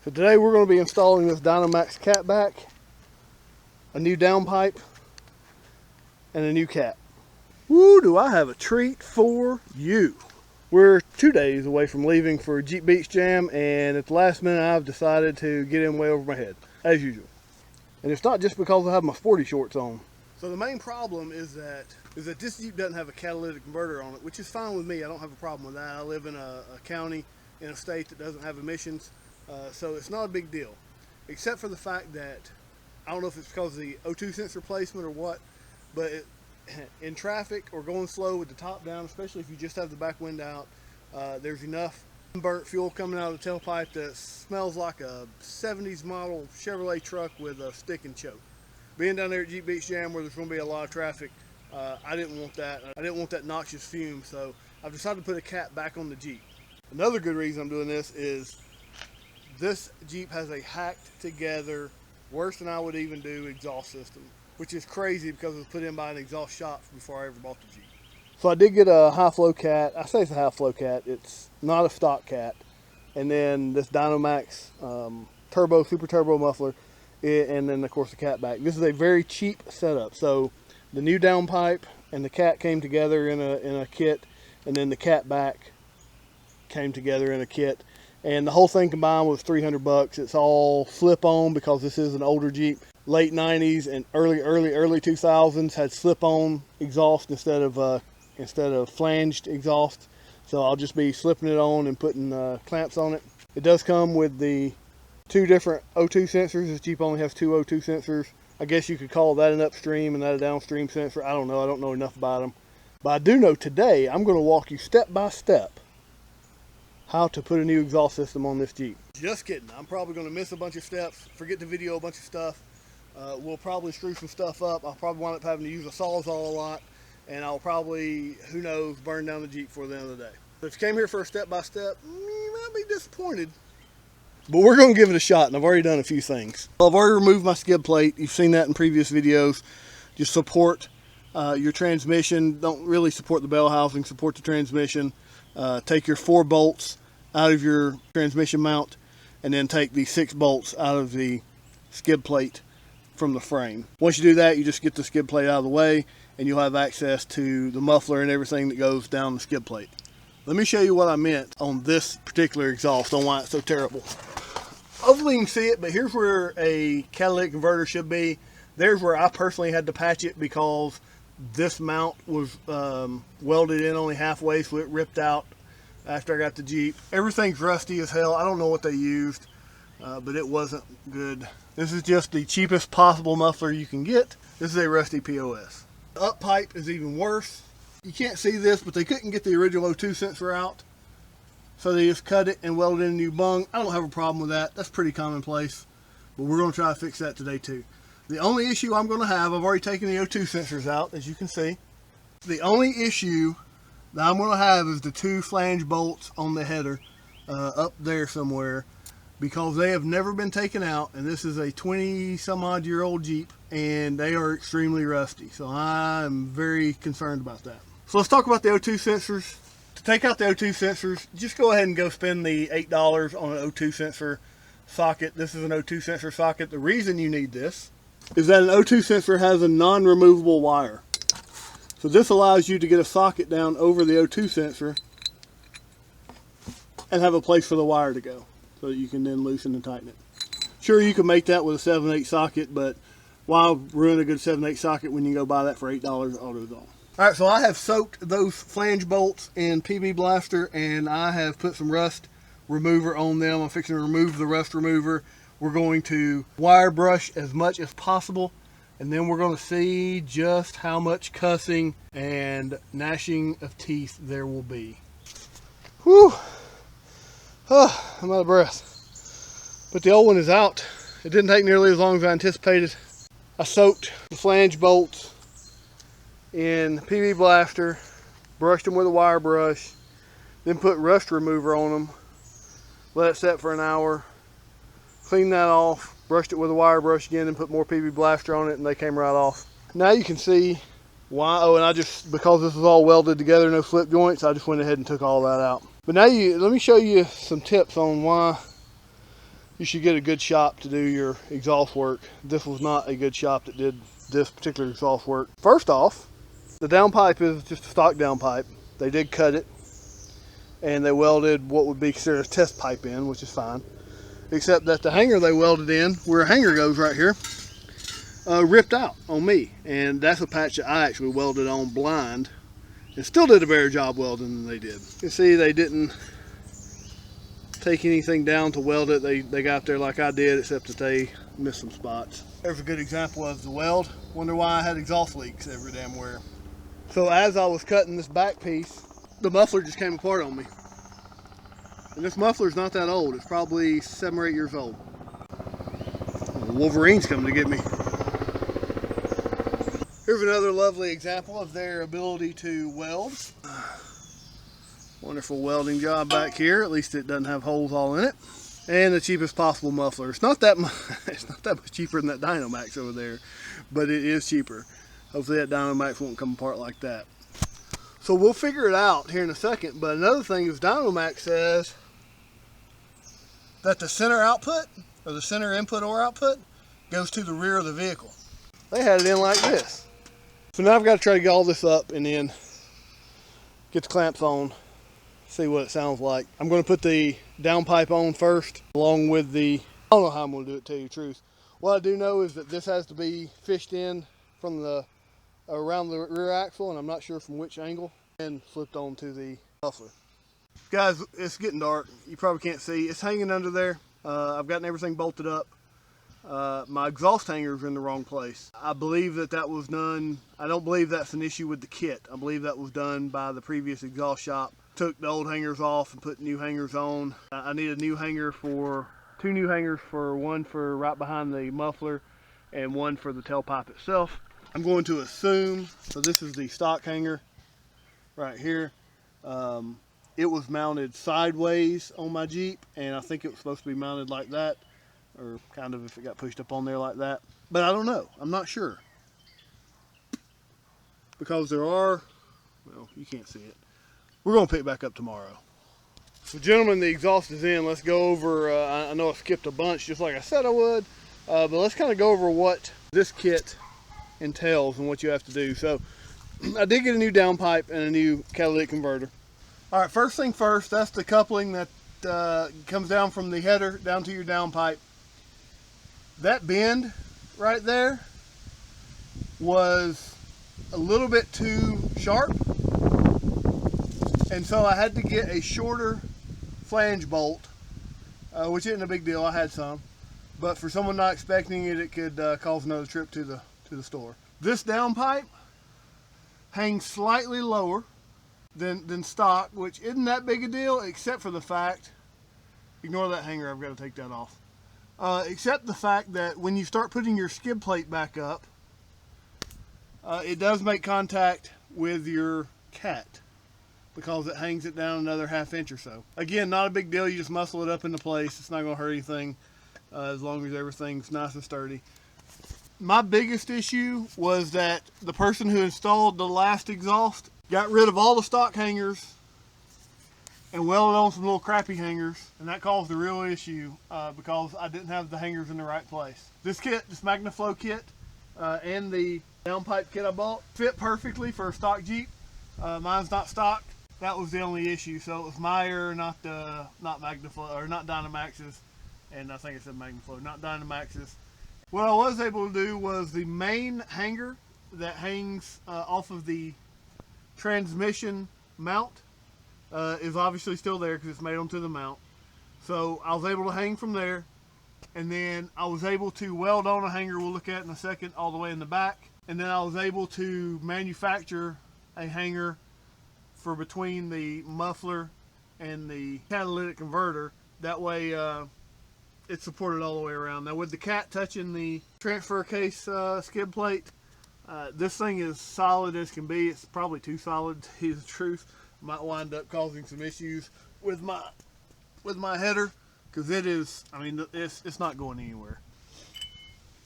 So today we're going to be installing this Dynomax Cat-back, a new downpipe, and a new cat. Woo, do I have a treat for you. We're 2 days away from leaving for Jeep Beach Jam, and at the last minute I've decided to get in way over my head, as usual. And it's not just because I have my sporty shorts on. So the main problem is that this Jeep doesn't have a catalytic converter on it, which is fine with me. I don't have a problem with that. I live in a county in a state that doesn't have emissions, so it's not a big deal. Except for the fact that, I don't know if it's because of the O2 sensor placement or what, but in traffic or going slow with the top down, especially if you just have the back wind out, there's enough burnt fuel coming out of the tailpipe that smells like a 70s model Chevrolet truck with a stick and choke. Being down there at Jeep Beach Jam where there's going to be a lot of traffic, I didn't want that. I didn't want that noxious fume, so I've decided to put a cat back on the Jeep. Another good reason I'm doing this is this Jeep has a hacked together, worse than I would even do, exhaust system, which is crazy because it was put in by an exhaust shop before I ever bought the Jeep. So I did get a high flow cat. I say it's a high flow cat. It's not a stock cat. And then this Dynomax super turbo muffler, and then of course the cat back. This is a very cheap setup. So the new downpipe and the cat came together in a kit, and then the cat back came together in a kit, and the whole thing combined was $300. It's all slip on because this is an older Jeep. Late 90s and early 2000s had slip on exhaust instead of flanged exhaust. So I'll just be slipping it on and putting clamps on it. It does come with the 2 different O2 sensors. This Jeep only has 2 O2 sensors. I guess you could call that an upstream and that a downstream sensor. I don't know. I don't know enough about them. But I do know today I'm going to walk you step by step how to put a new exhaust system on this Jeep. Just kidding. I'm probably going to miss a bunch of steps, forget to video a bunch of stuff. We'll probably screw some stuff up. I'll probably wind up having to use a Sawzall a lot, and I'll probably, who knows, burn down the Jeep before the end of the day. So if you came here for a step-by-step, you might be disappointed. But we're going to give it a shot, and I've already done a few things. I've already removed my skid plate. You've seen that in previous videos. Just support your transmission. Don't really support the bell housing, support the transmission. Take your 4 bolts out of your transmission mount, and then take the 6 bolts out of the skid plate from the frame. Once you do that, you just get the skid plate out of the way, and you'll have access to the muffler and everything that goes down the skid plate. Let me show you what I meant on this particular exhaust, on why it's so terrible. Hopefully you can see it, but here's where a catalytic converter should be. There's where I personally had to patch it because this mount was welded in only halfway, so it ripped out after I got the Jeep. Everything's rusty as hell. I don't know what they used, but it wasn't good. This is just the cheapest possible muffler you can get. This is a rusty POS. The up pipe is even worse. You can't see this, but they couldn't get the original O2 sensor out, so they just cut it and welded in a new bung. I don't have a problem with that. That's pretty commonplace, but we're going to try to fix that today too. The only issue I'm going to have, I've already taken the O2 sensors out, as you can see. The only issue that I'm going to have is the 2 flange bolts on the header up there somewhere, because they have never been taken out, and this is a 20-some-odd-year-old Jeep, and they are extremely rusty. So I'm very concerned about that. So let's talk about the O2 sensors. To take out the O2 sensors, just go ahead and go spend the $8 on an O2 sensor socket. This is an O2 sensor socket. The reason you need this is that an O2 sensor has a non-removable wire. So this allows you to get a socket down over the O2 sensor and have a place for the wire to go, so that you can then loosen and tighten it. Sure, you can make that with a 7/8 socket, but why ruin a good 7/8 socket when you can go buy that for $8 AutoZone? Alright, so I have soaked those flange bolts in PB Blaster, and I have put some rust remover on them. I'm fixing to remove the rust remover. We're going to wire brush as much as possible, and then we're going to see just how much cussing and gnashing of teeth there will be. Whew! Oh, I'm out of breath. But the old one is out. It didn't take nearly as long as I anticipated. I soaked the flange bolts in PB Blaster, brushed them with a wire brush, then put rust remover on them, let it set for an hour, cleaned that off, brushed it with a wire brush again, and put more PB Blaster on it, and they came right off. Now you can see why. Oh, and because this is all welded together, no slip joints, I just went ahead and took all that out. But now let me show you some tips on why you should get a good shop to do your exhaust work. This was not a good shop that did this particular exhaust work. First off, the downpipe is just a stock downpipe. They did cut it, and they welded what would be considered a test pipe in, which is fine. Except that the hanger they welded in, where a hanger goes right here, ripped out on me. And that's a patch that I actually welded on blind, and still did a better job welding than they did. You can see they didn't take anything down to weld it. They got there like I did, except that they missed some spots. There's a good example of the weld. Wonder why I had exhaust leaks every damn where. So as I was cutting this back piece, the muffler just came apart on me. And this muffler's not that old. It's probably 7 or 8 years old. Wolverine's coming to get me. Here's another lovely example of their ability to weld. Wonderful welding job back here. At least it doesn't have holes all in it. And the cheapest possible muffler. It's not that much, it's not that much cheaper than that Dynomax over there, but it is cheaper. Hopefully that Dynomax won't come apart like that. So we'll figure it out here in a second. But another thing is Dynomax says that the center output, or the center input or output, goes to the rear of the vehicle. They had it in like this. So now I've got to try to get all this up and then get the clamps on, see what it sounds like. I'm going to put the downpipe on first, along with the, I don't know how I'm going to do it, to tell you the truth. What I do know is that this has to be fished in from the, around the rear axle, and I'm not sure from which angle, and flipped onto the muffler. Guys, it's getting dark. You probably can't see. It's hanging under there. I've gotten everything bolted up. My exhaust hangers are in the wrong place. I believe that was done. I don't believe that's an issue with the kit. I believe that was done by the previous exhaust shop. Took the old hangers off and put new hangers on. I need a new hanger for, 2 new hangers, for one for right behind the muffler and one for the tailpipe itself. I'm going to assume, so this is the stock hanger right here. It was mounted sideways on my Jeep, and I think it was supposed to be mounted like that, or kind of if it got pushed up on there like that. But I don't know. I'm not sure. Because there are, well, you can't see it. We're going to pick it back up tomorrow. So gentlemen, the exhaust is in. Let's go over, I know I skipped a bunch just like I said I would, but let's kind of go over what this kit entails and what you have to do. So I did get a new downpipe and a new catalytic converter. All right, first thing first, that's the coupling that comes down from the header down to your downpipe. That bend right there was a little bit too sharp, and so I had to get a shorter flange bolt, which isn't a big deal. I had some, but for someone not expecting it, it could cause another trip to the store. This downpipe hangs slightly lower than stock, which isn't that big a deal, except for the fact, ignore that hanger, I've got to take that off. Except the fact that when you start putting your skid plate back up, it does make contact with your cat because it hangs it down another ½ inch or so. Again, not a big deal. You just muscle it up into place. It's not going to hurt anything as long as everything's nice and sturdy. My biggest issue was that the person who installed the last exhaust got rid of all the stock hangers and welded on some little crappy hangers, and that caused the real issue because I didn't have the hangers in the right place. This kit, this MagnaFlow kit, and the downpipe kit I bought fit perfectly for a stock Jeep. Mine's not stock. That was the only issue. So it was my error, not MagnaFlow, or not Dynomax's, and I think I said MagnaFlow, not Dynomax's. What I was able to do was the main hanger that hangs off of the transmission mount is obviously still there because it's made onto the mount. So I was able to hang from there, and then I was able to weld on a hanger we'll look at in a second all the way in the back, and then I was able to manufacture a hanger for between the muffler and the catalytic converter. That way it's supported all the way around. Now with the cat touching the transfer case skid plate, this thing is solid as can be. It's probably too solid to tell you the truth. Might wind up causing some issues with my header because it is, I mean, it's not going anywhere.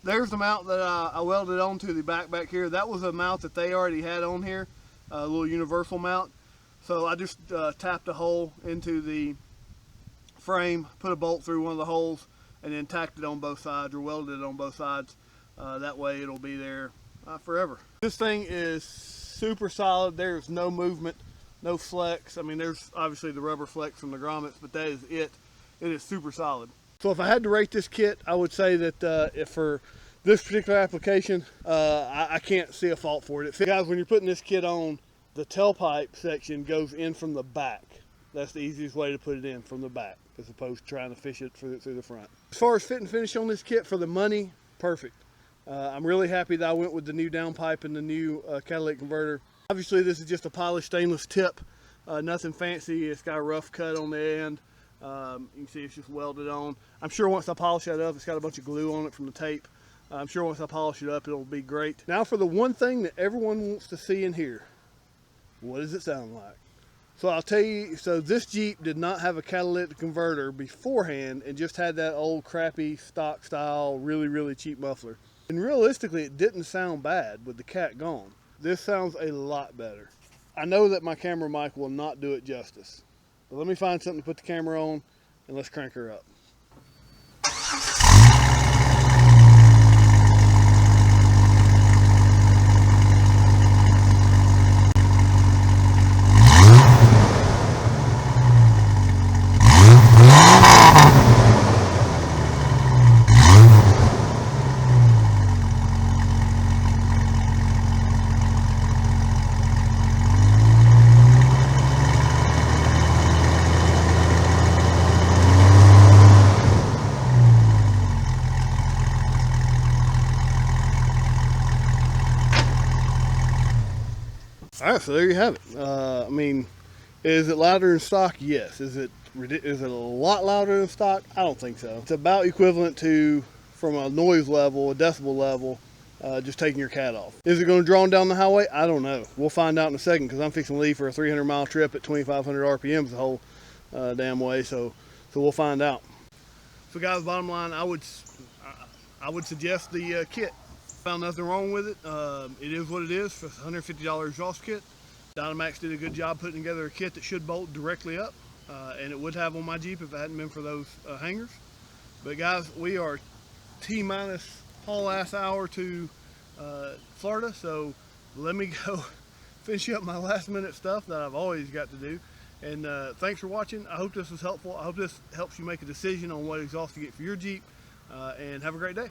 There's the mount that I welded onto the back here. That was a mount that they already had on here, a little universal mount. So I just tapped a hole into the frame, put a bolt through one of the holes, and then tacked it on both sides or welded it on both sides. That way it'll be there forever. This thing is super solid. There's no movement, no flex. I mean, there's obviously the rubber flex from the grommets, but that is it. It is super solid. So if I had to rate this kit, I would say that if for this particular application, I can't see a fault for it. Guys, when you're putting this kit on, the tailpipe section goes in from the back. That's the easiest way to put it in, from the back, as opposed to trying to fish it through the front. As far as fit and finish on this kit, for the money, perfect. I'm really happy that I went with the new downpipe and the new catalytic converter. Obviously, this is just a polished stainless tip, nothing fancy. It's got a rough cut on the end. You can see it's just welded on. I'm sure once I polish that up, it's got a bunch of glue on it from the tape. I'm sure once I polish it up, it'll be great. Now for the one thing that everyone wants to see and hear. What does it sound like? So I'll tell you, so this Jeep did not have a catalytic converter beforehand and just had that old crappy stock style, really cheap muffler. And realistically, it didn't sound bad with the Cat gone. This sounds a lot better. I know that my camera mic will not do it justice. But let me find something to put the camera on and let's crank her up. All right, so there you have it. I mean, is it louder than stock? Yes. Is it a lot louder than stock? I don't think so. It's about equivalent to, from a noise level, a decibel level, just taking your Cat off. Is it going to draw down the highway? I don't know. We'll find out in a second, because I'm fixing to leave for a 300-mile trip at 2,500 RPMs the whole damn way. So we'll find out. So guys, bottom line, I would suggest the kit. Found nothing wrong with it. It is what it is for $150 exhaust kit. Dynomax did a good job putting together a kit that should bolt directly up, and it would have on my Jeep if it hadn't been for those hangers. But guys, we are T-minus haul ass hour to Florida, so let me go finish up my last minute stuff that I've always got to do. And thanks for watching. I hope this was helpful. I hope this helps you make a decision on what exhaust to get for your Jeep, and have a great day.